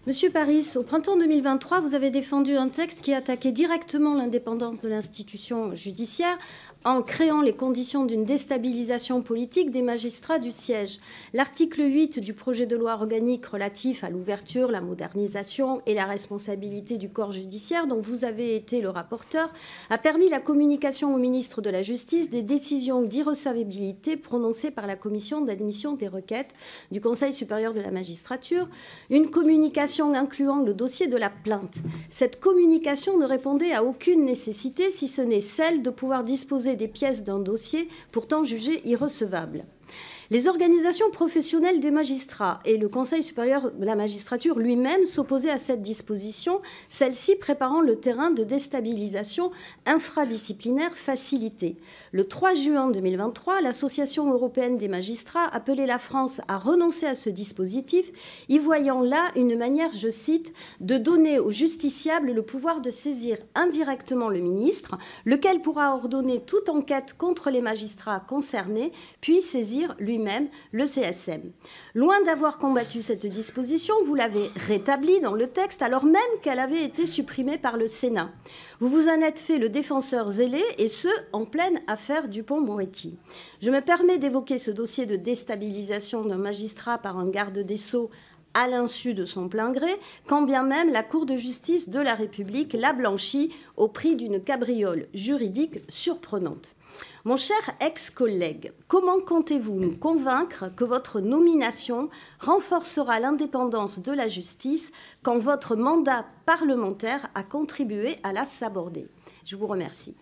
Monsieur Paris, au printemps 2023, vous avez défendu un texte qui attaquait directement l'indépendance de l'institution judiciaire en créant les conditions d'une déstabilisation politique des magistrats du siège. L'article 8 du projet de loi organique relatif à l'ouverture, la modernisation et la responsabilité du corps judiciaire, dont vous avez été le rapporteur, a permis la communication au ministre de la Justice des décisions d'irrecevabilité prononcées par la commission d'admission des requêtes du Conseil supérieur de la magistrature, une communication incluant le dossier de la plainte. Cette communication ne répondait à aucune nécessité, si ce n'est celle de pouvoir disposer des pièces d'un dossier pourtant jugé irrecevable. Les organisations professionnelles des magistrats et le Conseil supérieur de la magistrature lui-même s'opposaient à cette disposition, celle-ci préparant le terrain de déstabilisation infradisciplinaire facilitée. Le 3 juin 2023, l'Association européenne des magistrats appelait la France à renoncer à ce dispositif, y voyant là une manière, je cite, de donner aux justiciables le pouvoir de saisir indirectement le ministre, lequel pourra ordonner toute enquête contre les magistrats concernés, puis saisir lui-même le CSM. Loin d'avoir combattu cette disposition, vous l'avez rétablie dans le texte alors même qu'elle avait été supprimée par le Sénat. Vous vous en êtes fait le défenseur zélé et ce, en pleine affaire Dupond-Moretti. Je me permets d'évoquer ce dossier de déstabilisation d'un magistrat par un garde des Sceaux à l'insu de son plein gré, quand bien même la Cour de justice de la République l'a blanchi au prix d'une cabriole juridique surprenante. Mon cher ex-collègue, comment comptez-vous nous convaincre que votre nomination renforcera l'indépendance de la justice quand votre mandat parlementaire a contribué à la saborder? Je vous remercie.